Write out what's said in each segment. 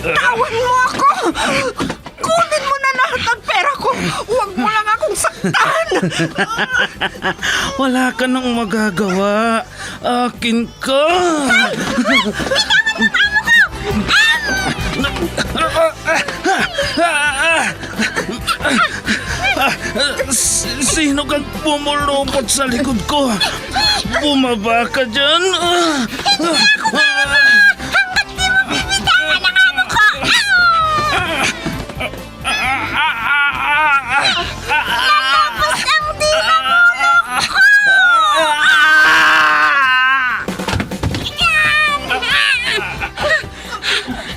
Bitawan mo ako! Kunin mo na lahat ng pera ko! Huwag mo lang akong saktan! Wala ka nang magagawa. Akin ka. Sino kang pumulupot sa likod ko? Bumaba ka dyan.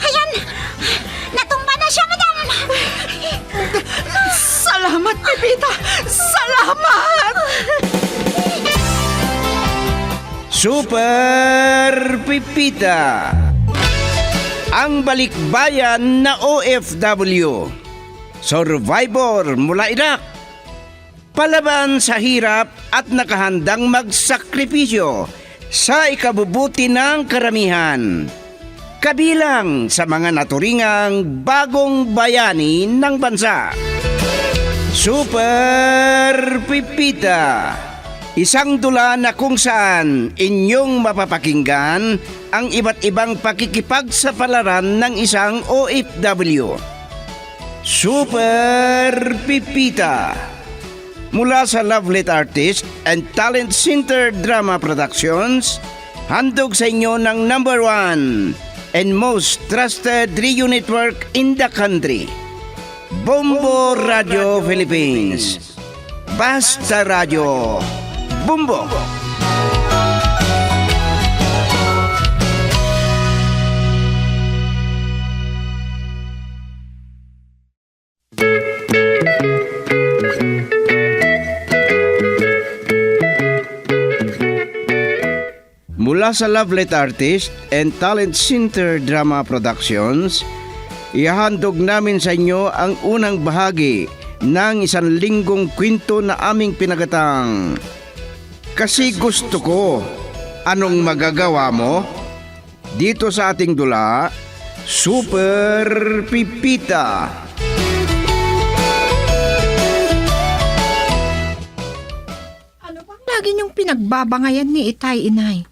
Ayan! Natumba na siya, madam! Salamat, Pepita! Salamat! Super Pipita, ang balikbayan na OFW, survivor mula Iraq, palaban sa hirap at nakahandang magsakripisyo sa ikabubuti ng karamihan, kabilang sa mga naturingang bagong bayani ng bansa. Super Pipita, isang dula na kung saan inyong mapapakinggan ang iba't ibang pakikipagsapalaran ng isang OFW. Super Pipita, mula sa Lovelet Artist and Talent Center Drama Productions, handog sa inyo ng #1 and most trusted radio network in the country, Bombo Radio Philippines. Basta Radio Bombo. Mula sa Lovelet Artist and Talent Center Drama Productions, ihahandog namin sa inyo ang unang bahagi ng isang linggong kwento na aming pinagatang Kasi Gusto Ko, Anong Magagawa Mo? Dito sa ating dula, Super Pipita. Ano bang lagi niyong pinagbabangayan ni Itay, Inay?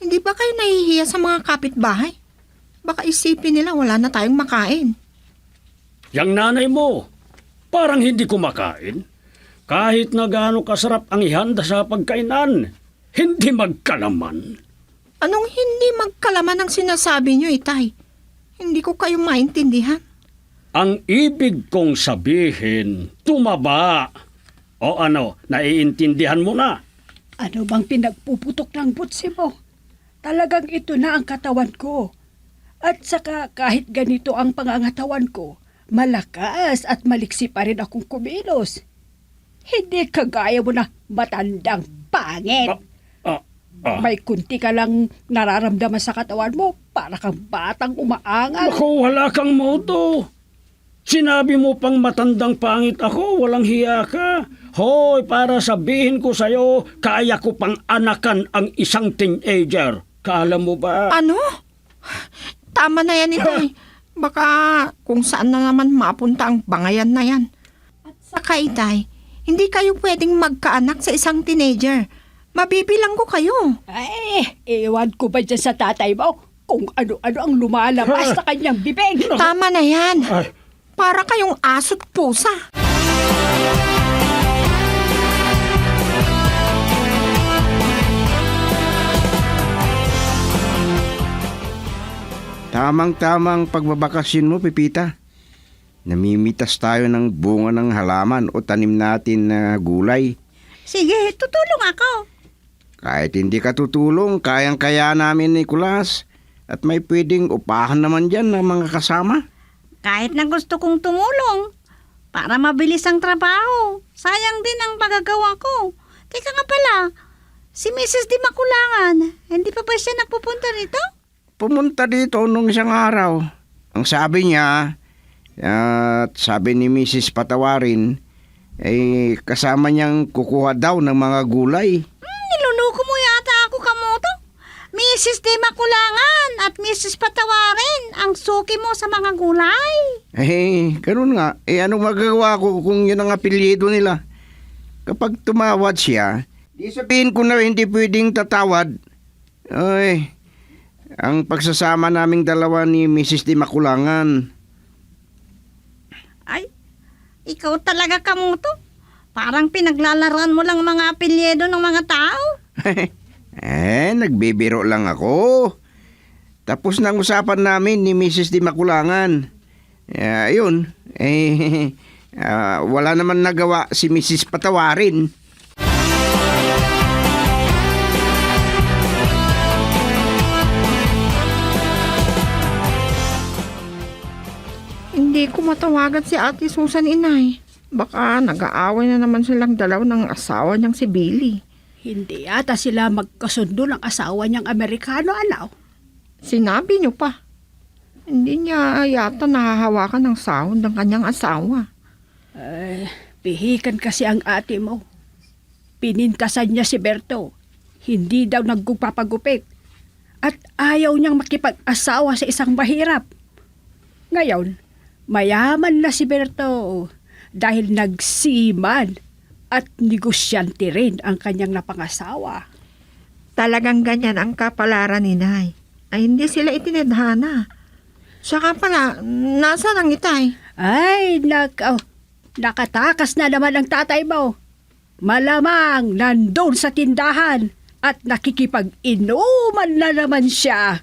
Hindi ba kayo nahihiya sa mga kapitbahay? Baka isipin nila wala na tayong makain. Yang nanay mo, parang hindi kumakain. Kahit na gaano kasarap ang ihanda sa pagkainan, hindi magkalaman. Anong hindi magkalaman ang sinasabi niyo, Itay? Hindi ko kayo maintindihan. Ang ibig kong sabihin, tumaba. O ano, naiintindihan mo na? Ano bang pinagpuputok ng butsi mo? Talagang ito na ang katawan ko. At saka kahit ganito ang pangangatawan ko, malakas at maliksi pa rin akong kumilos. Hindi kagaya mo na matandang pangit. May kunti ka lang nararamdaman sa katawan mo, para kang batang umaangal. Naku, wala kang modo. Sinabi mo pang matandang pangit ako, walang hiya ka. Hoy, para sabihin ko sa'yo, kaya ko pang anakan ang isang teenager. Kala mo ba? Ano? Tama na yan, Itay. Baka kung saan na naman mapunta ang bangayan na yan. At saka, Itay, hindi kayo pwedeng magkaanak sa isang teenager. Mabibilang ko kayo. Ay, ewan ko ba dyan sa tatay mo kung ano-ano ang lumalabas sa kanyang bibig. Tama na yan. Ay. Para kayong aso't pusa. Tamang-tamang pagbabakasyon mo, Pipita. Namimitas tayo ng bunga ng halaman o tanim natin na gulay. Sige, tutulong ako. Kahit hindi ka tutulong, kayang-kaya namin, Nicolas. At may pwedeng upahan naman dyan ng mga kasama. Kahit na gusto kong tumulong para mabilis ang trabaho, sayang din ang magagawa ko. Teka nga pala, si Mrs. Di Makulangan, hindi pa ba siya nagpupunta rito? Pumunta dito nung isang araw. Ang sabi niya, at sabi ni Mrs. Patawarin, ay kasama niyang kukuha daw ng mga gulay. Niluluko mo yata ako, Kamoto. May Mrs. Di Makulangan at Mrs. Patawarin ang suki mo sa mga gulay. Ganun nga. Anong magagawa ko kung yun ang apelyido nila? Kapag tumawad siya, di sabihin ko na hindi pwedeng tatawad. Ay, ang pagsasama naming dalawa ni Mrs. Di Makulangan. Ay, ikaw talaga kamuto. Parang pinaglalaran mo lang mga apelyido ng mga tao. Nagbibiro lang ako. Tapos na ang usapan namin ni Mrs. Di Makulangan. Ayun, wala naman nagawa si Mrs. Patawarin. Hindi ko matawagan si Ate Susan, inay. Baka nag-aaway na naman silang dalaw ng asawa niyang si Billy. Hindi ata sila magkasundo ng asawa niyang Amerikano, anaw. Sinabi niyo pa. Hindi niya yata nahahawakan ng sahod ng kanyang asawa. Pihikan kasi ang ate mo. Pinintasan niya si Berto. Hindi daw nagpapagupit. At ayaw niyang makipag-asawa sa isang mahirap. Ngayon, mayaman na si Berto dahil nagsiman at negosyante rin ang kanyang napangasawa. Talagang ganyan ang kapalaran ni Nay. Ay hindi sila itinadhana. Saka pala, nasa ang itay? Ay, nakatakas na naman ang tatay mo. Malamang nandun sa tindahan at nakikipag-inuman na naman siya.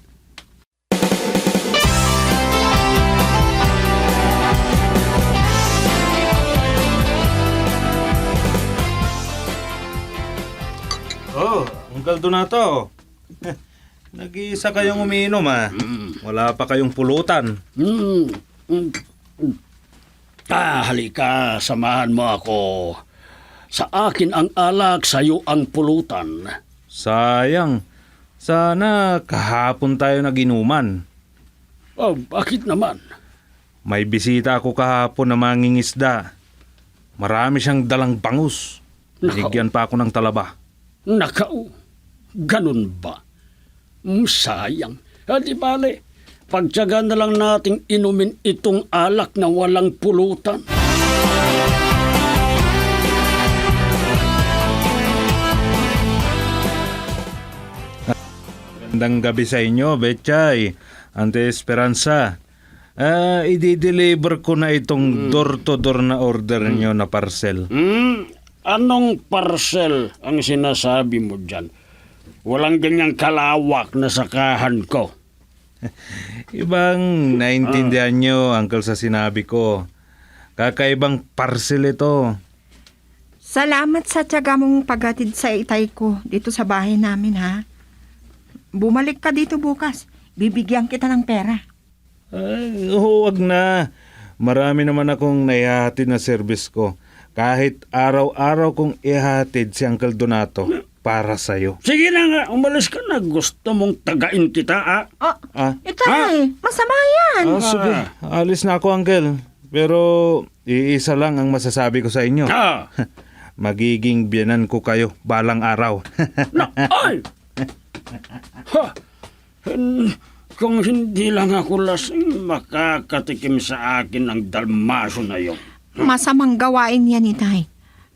Oh, Uncle Donato. Nag-iisa kayong umiinom Wala pa kayong pulutan. Halika, samahan mo ako. Sa akin ang alak, sa'yo ang pulutan. Sayang. Sana kahapon tayo naginuman. Oh, bakit naman? May bisita ako kahapon na mangingisda. Marami siyang dalang bangus. Binigyan pa ako ng talaba. Nakau, ganun ba? Sayang. Di bale, pagtyaga na lang nating inumin itong alak na walang pulutan. Magandang gabi sa inyo, Betchay. Ante Esperanza. I-deliver ko na itong door-to-door na order nyo na parcel. Anong parcel ang sinasabi mo dyan? Walang ganyang kalawak na sakahan ko. Ibang naintindihan nyo, Uncle, sa sinabi ko. Kakaibang parcel ito. Salamat sa tiyaga mong paghatid sa itay ko dito sa bahay namin, ha? Bumalik ka dito bukas. Bibigyan kita ng pera. Ay, huwag na. Marami naman akong naihatid na service ko. Kahit araw-araw kong ihatid si Uncle Donato para sa'yo. Sige na nga, umalis ka na. Gusto mong tagain kita, Itay, masama yan. Sige, alis na ako, Uncle. Pero iisa lang ang masasabi ko sa inyo. Magiging biyanan ko kayo balang araw. Ay! Kung hindi lang ako lasing, makakatikim sa akin ang dalmaso na yun. Masamang gawain yan, itay.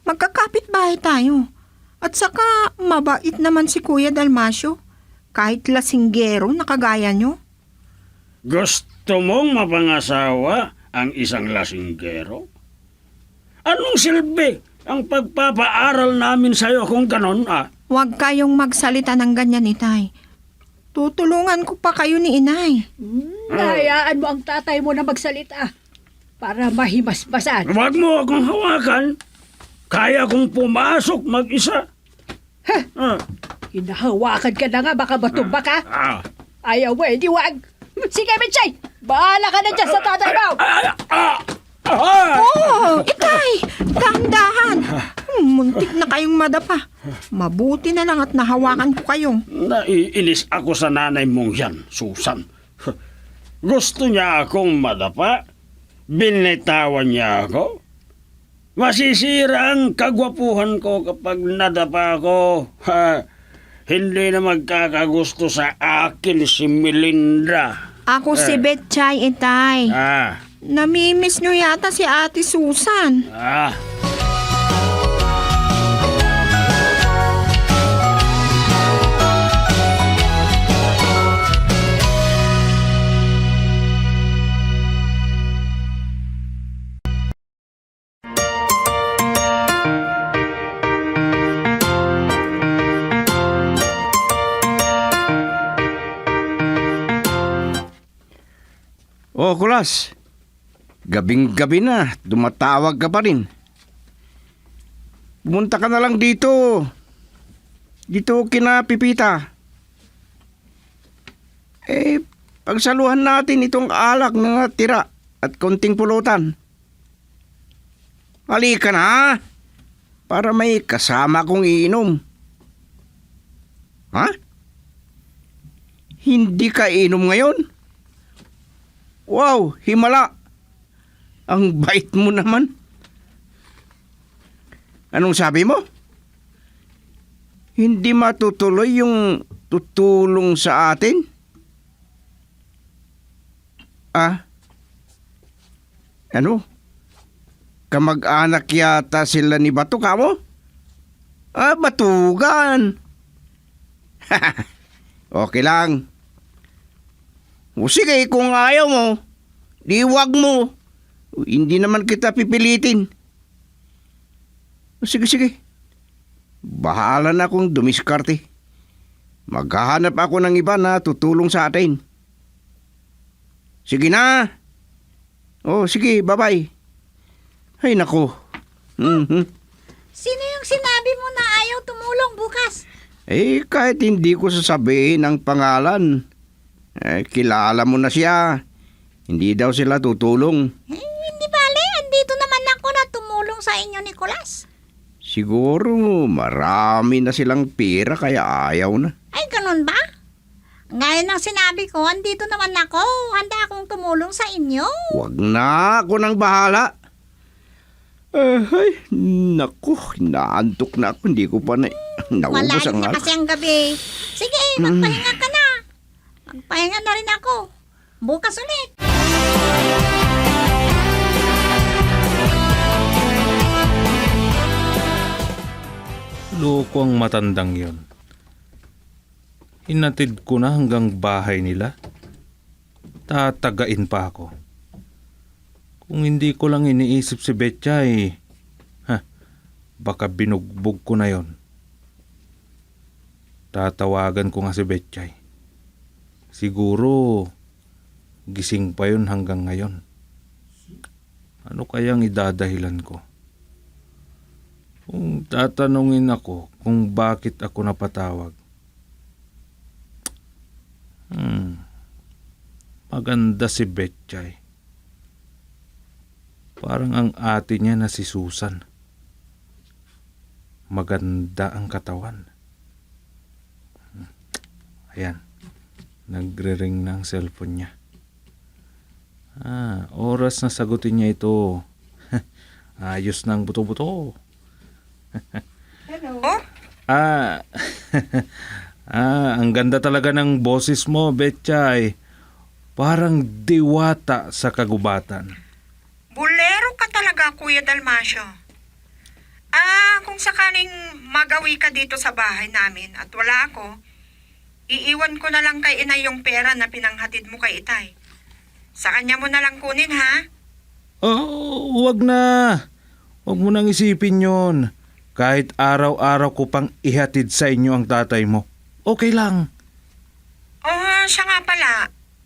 Magkakapit bahay tayo. At saka, mabait naman si Kuya Dalmasio. Kahit lasinggero na kagaya nyo. Gusto mong mapangasawa ang isang lasinggero? Anong silbi ang pagpapaaral namin sa'yo kung ganon, Huwag kayong magsalita ng ganyan, itay. Tutulungan ko pa kayo ni inay. Hayaan mo ang tatay mo na magsalita para mahimasmasan. Huwag mo akong hawakan. Kaya kong pumasok mag-isa. Hinahawakan ka na nga, baka matumba ka. Ayaw mo, di wag. Sige, Mitchay, bahala ka na dyan sa tatay mo. Oh, itay! Dahan-dahan! Muntik na kayong madapa. Mabuti na lang at nahawakan ko kayo. Naiinis ako sa nanay mong yan, Susan. Gusto niya akong madapa? Binitawan niya ako? Masisira ang kagwapuhan ko kapag nadapa ako. hindi na magkakagusto sa akin si Melinda. Ako si Betchay, itay. Ah, Namimiss nyo yata si Ate Susan. ah. Oh, Kulas. Gabing-gabi na, dumatawag ka pa rin. Pumunta ka na lang dito. Dito kina Pipita. Pagsaluhan natin itong alak na tira at konting pulutan. Halika na, para may kasama kong iinom. Ha? Hindi ka iinom ngayon? Wow, himala! Ang bait mo naman. Anong sabi mo? Hindi matutuloy yung tutulong sa atin? Ah? Ano? Kamag-anak yata sila ni Bato kamo? Ah, batugan. Okay lang. O sige, kung ayaw mo, di wag mo. Hindi naman kita pipilitin. O sige, sige. Bahala na akong dumiskarte. Maghahanap ako ng iba na tutulong sa atin. Sige na. O sige, bye-bye. Ay nako. Sino yung sinabi mo na ayaw tumulong bukas? Kahit hindi ko sasabihin ang pangalan. Kilala mo na siya. Hindi daw sila tutulong. Hindi bale, andito naman ako na tumulong sa inyo, Nicolas. Siguro marami na silang pera kaya ayaw na. Ay, ganun ba? Gaya ng sinabi ko, andito naman ako. Handa akong tumulong sa inyo. Wag na ako nang bahala. Ay, naku, naantok na ako. Hindi ko pa na naubos Malalim ang na alak. kasi ang gabi. Sige, magpahinga ka na. Magpahinga na rin ako. Bukas ulit. Loko ang matandang yon. Hinatid ko na hanggang bahay nila. Tatagain pa ako. Kung hindi ko lang iniisip si Betchay, baka binugbog ko na yon. Tatawagan ko nga si Betchay. Siguro, gising pa yun hanggang ngayon. Ano kayang idadahilan ko? Kung tatanungin ako kung bakit ako napatawag. Maganda si Betchay. Parang ang ate niya na si Susan. Maganda ang katawan. Ayan. Nagre-ring na ang cellphone niya. Oras na sagutin niya ito. Ayos na ang buto-buto. Hello? Ang ganda talaga ng boses mo, Betchay. Parang diwata sa kagubatan. Bulero ka talaga, Kuya Dalmasio. Kung sakaling magawi ka dito sa bahay namin at wala ako, iiwan ko na lang kay inay yung pera na pinanghatid mo kay itay. Sa kanya mo na lang kunin, ha? Huwag na. Huwag mo nang isipin yon. Kahit araw-araw ko pang ihatid sa inyo ang tatay mo. Okay lang. Siya nga pala.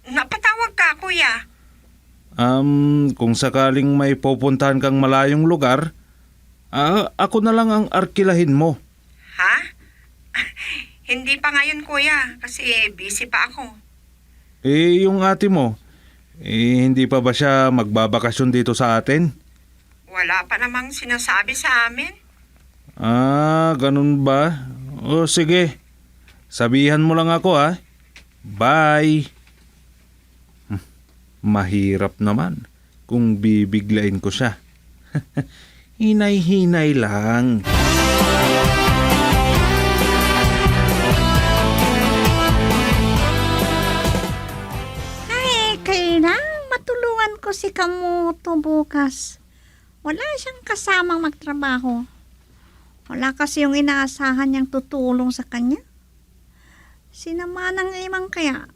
Napatawag ka, Kuya. Kung sakaling may pupuntahan kang malayong lugar, ako na lang ang arkilahin mo. Ha? Hindi pa ngayon, Kuya, kasi busy pa ako. Yung ate mo, hindi pa ba siya magbabakasyon dito sa atin? Wala pa namang sinasabi sa amin. Ganun ba? O sige, sabihan mo lang ako ha. Bye. Mahirap naman kung bibiglain ko siya. Hinay-hinay lang. ko si Kamuto bukas. Wala siyang kasamang magtrabaho. Wala kasi yung inaasahan niyang tutulong sa kanya. Sinama ng imang kaya?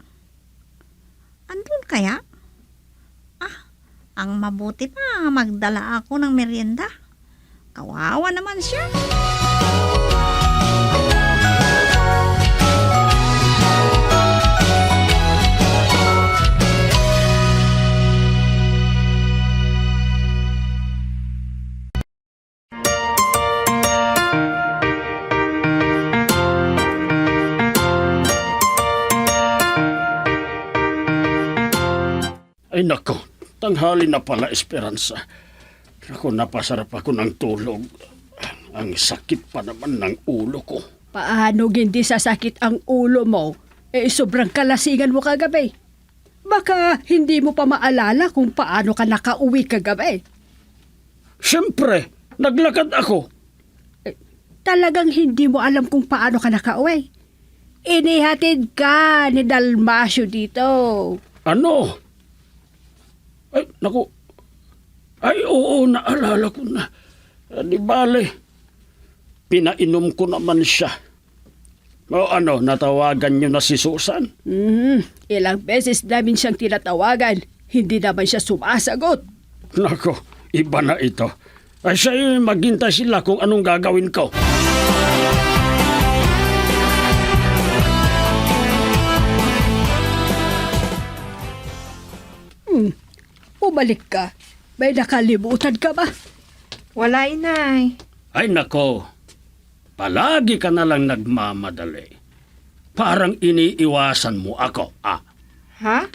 Andun kaya? Ang mabuti pa, magdala ako ng merienda. Kawawa naman siya. Ay nako, tanghali na pala, Esperanza. Ako, napasarap ako ng tulog. Ang sakit pa naman ng ulo ko. Paano hindi sasakit ang ulo mo? Sobrang kalasingan mo kagabi. Baka hindi mo pa maalala kung paano ka nakauwi kagabi. Siyempre, naglakad ako. Talagang hindi mo alam kung paano ka nakauwi. Inihatid ka ni Dalmasio dito. Ano? Ay, naku. Ay, oo, naalala ko na. Di bale, pinainom ko naman siya. O ano, natawagan niyo na si Susan? Ilang beses namin siyang tinatawagan. Hindi naman siya sumasagot. Nako, iba na ito. Ay, siya maghintay sila kung anong gagawin ko. Bumalik ka. May nakalimutan ka ba? Wala, inay. Ay, nako. Palagi ka na lang nagmamadali. Parang iniiwasan mo ako, Ha?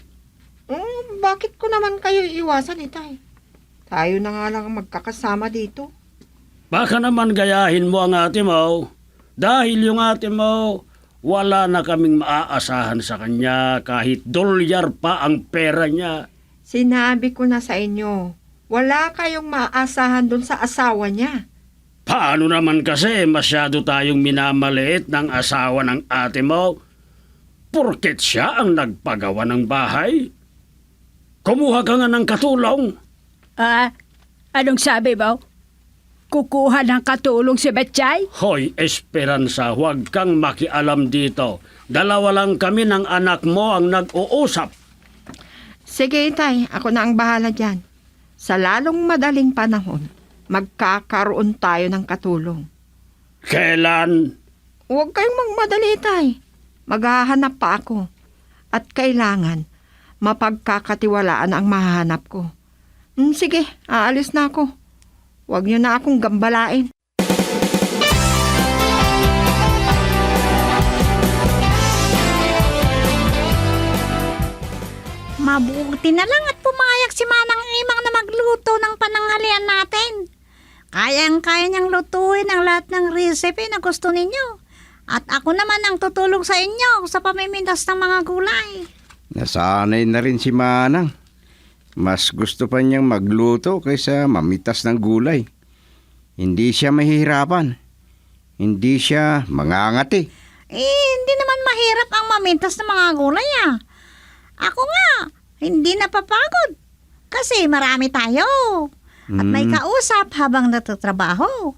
Bakit ko naman kayo iwasan, itay? Tayo na nga lang ang magkakasama dito. Baka naman gayahin mo ang ate mo. Dahil yung ate mo, wala na kaming maaasahan sa kanya kahit dolyar pa ang pera niya. Sinabi ko na sa inyo, wala kayong maaasahan dun sa asawa niya. Paano naman kasi masyado tayong minamaliit ng asawa ng ate mo? Porket siya ang nagpagawa ng bahay. Kumuha ka nga ng katulong. Anong sabi mo? Kukuha ng katulong si Betchay? Hoy, Esperanza, huwag kang makialam dito. Dalawa lang kami ng anak mo ang nag-uusap. Sige, itay, ako na ang bahala dyan. Sa lalong madaling panahon, magkakaroon tayo ng katulong. Kailan? Huwag kayong magmadali, itay. Maghahanap pa ako. At kailangan, mapagkakatiwalaan ang mahahanap ko. Sige, aalis na ako. Huwag niyo na akong gambalain. Mabuti na lang at pumayag si Manang Imang na magluto ng pananghalian natin. Kayang-kaya niyang lutuin ang lahat ng recipe na gusto ninyo. At ako naman ang tutulong sa inyo sa pamimintas ng mga gulay. Nasanay na rin si Manang. Mas gusto pa niyang magluto kaysa mamitas ng gulay. Hindi siya mahihirapan. Hindi siya mangangati. Hindi naman mahirap ang mamintas ng mga gulay Ako nga, hindi napapagod. Kasi marami tayo. At may kausap habang natatrabaho.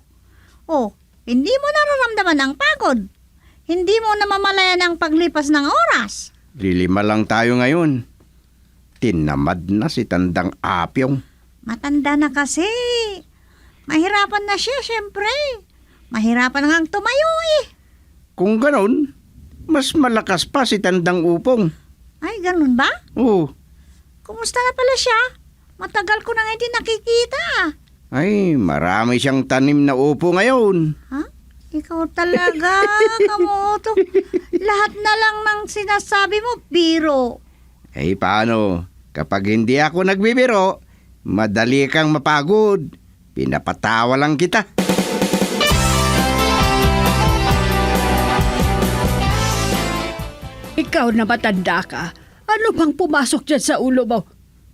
Hindi mo nararamdaman ang pagod. Hindi mo namamalayan ang paglipas ng oras. 5 lang tayo ngayon. Tinamad na si Tandang Apyong. Matanda na kasi. Mahirapan na siya, syempre. Mahirapan ngang tumayo Kung ganon, mas malakas pa si Tandang Upong. Ay, ganun ba? Oo. Kumusta na pala siya? Matagal ko nang hindi nakikita. Ay, marami siyang tanim na upo ngayon. Ha? Ikaw talaga, Kamoto. Lahat na lang ng sinasabi mo, biro. Eh, paano? Kapag hindi ako nagbibiro, madali kang mapagod. Pinapatawa lang kita. Ikaw na matanda ka. Ano bang pumasok dyan sa ulo mo?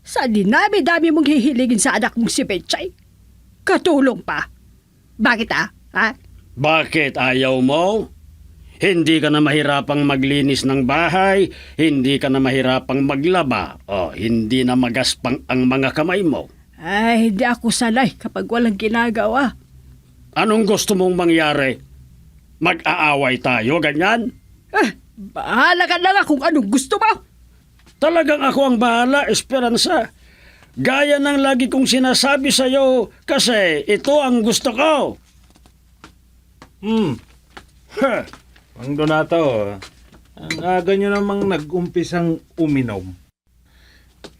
Sa dinami-dami mong hihilingin sa anak mong si Betchay? Katulong pa. Bakit Ha? Bakit ayaw mo? Hindi ka na mahirapang maglinis ng bahay, hindi ka na mahirapang maglaba, o hindi na magaspang ang mga kamay mo. Ay, hindi ako sanay kapag walang ginagawa. Anong gusto mong mangyari? Mag-aaway tayo, ganyan? Bahala ka na nga kung anong gusto mo. Talagang ako ang bahala, Esperanza. Gaya ng lagi kong sinasabi sa'yo kasi ito ang gusto ko. Ha, Mang Donato, ang aga nyo namang nag-umpisang uminom.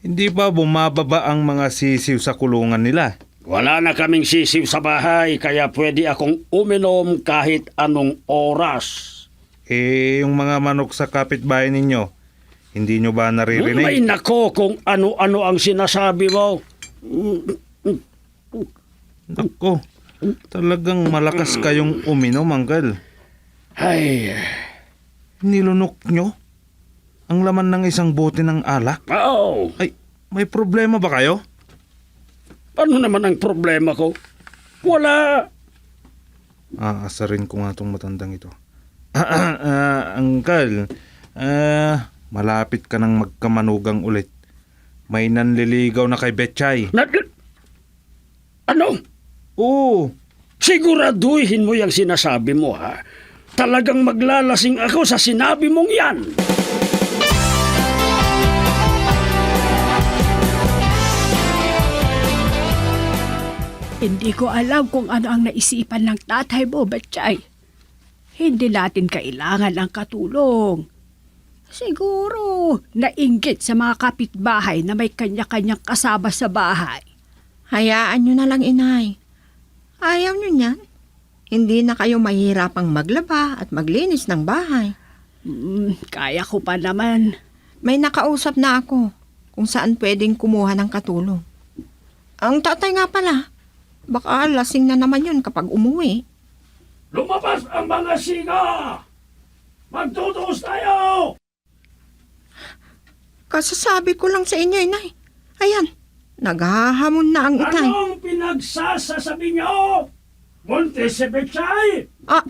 Hindi ba bumababa ang mga sisiw sa kulungan nila? wala na kaming sisiw sa bahay kaya pwede akong uminom kahit anong oras. Yung mga manok sa kapitbahay ninyo, hindi nyo ba May naririnig? nako kung ano-ano ang sinasabi mo. Nako, talagang malakas kayong uminom, Uncle. Ay, Nilunok nyo ang laman ng isang bote ng alak? oo. Ay, may problema ba kayo? Ano naman ang problema ko? Wala. Aasarin ko nga itong matandang ito. Uncle, malapit ka nang magkamanugang ulit. May nanliligaw na kay Betchay. Ano? Oo, Siguraduhin mo yung sinasabi mo, ha? Talagang maglalasing ako sa sinabi mong yan. Hindi ko alam kung ano ang naisipan ng tatay mo, Betchay. Hindi natin kailangan ng katulong. Siguro, nainggit sa mga kapitbahay na may kanya-kanyang kasama sa bahay. Hayaan nyo na lang, inay. Ayaw nyo niyan. Hindi na kayo mahirapang maglaba at maglinis ng bahay. Kaya ko pa naman. May nakausap na ako kung saan pwedeng kumuha ng katulong. Ang tatay nga pala, baka lasing na naman yun kapag umuwi. Lumabas ang mga siga! Magtutuos tayo! Kasasabi ko lang sa inyo, inay. Ayan, naghahamon na ang itay. Anong pinagsasasabi niyo? Buntis si Betchay! Ah,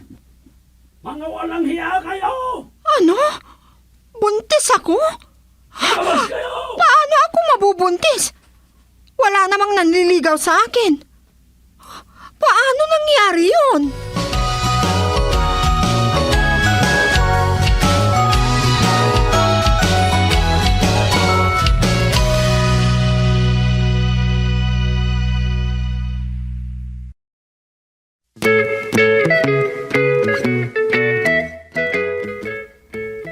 Mga walang hiya kayo! ano? Buntis ako? Lumabas kayo! Paano ako mabubuntis? Wala namang nanliligaw sa akin. Paano nangyari yun?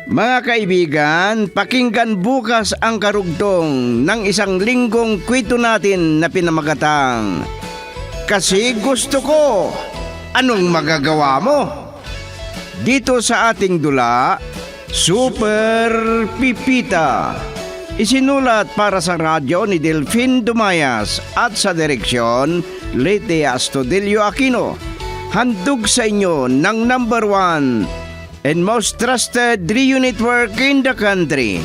Mga kaibigan, pakinggan bukas ang karugtong ng isang linggong kwento natin na pinamagatang Kasi Gusto Ko, Anong Magagawa Mo? Dito sa ating dula, Super Pipita. Isinulat para sa radyo ni Delfin Dumayas at sa direksyon Lete Astudillo Aquino. Handog sa inyo ng number 1 and most trusted radio network in the country,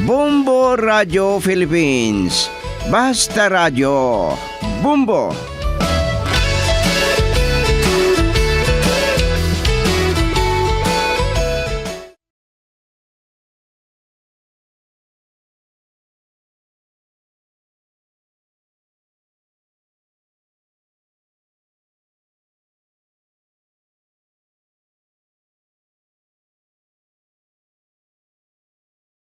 Bumbo Radio Philippines. Basta Radio, Bumbo.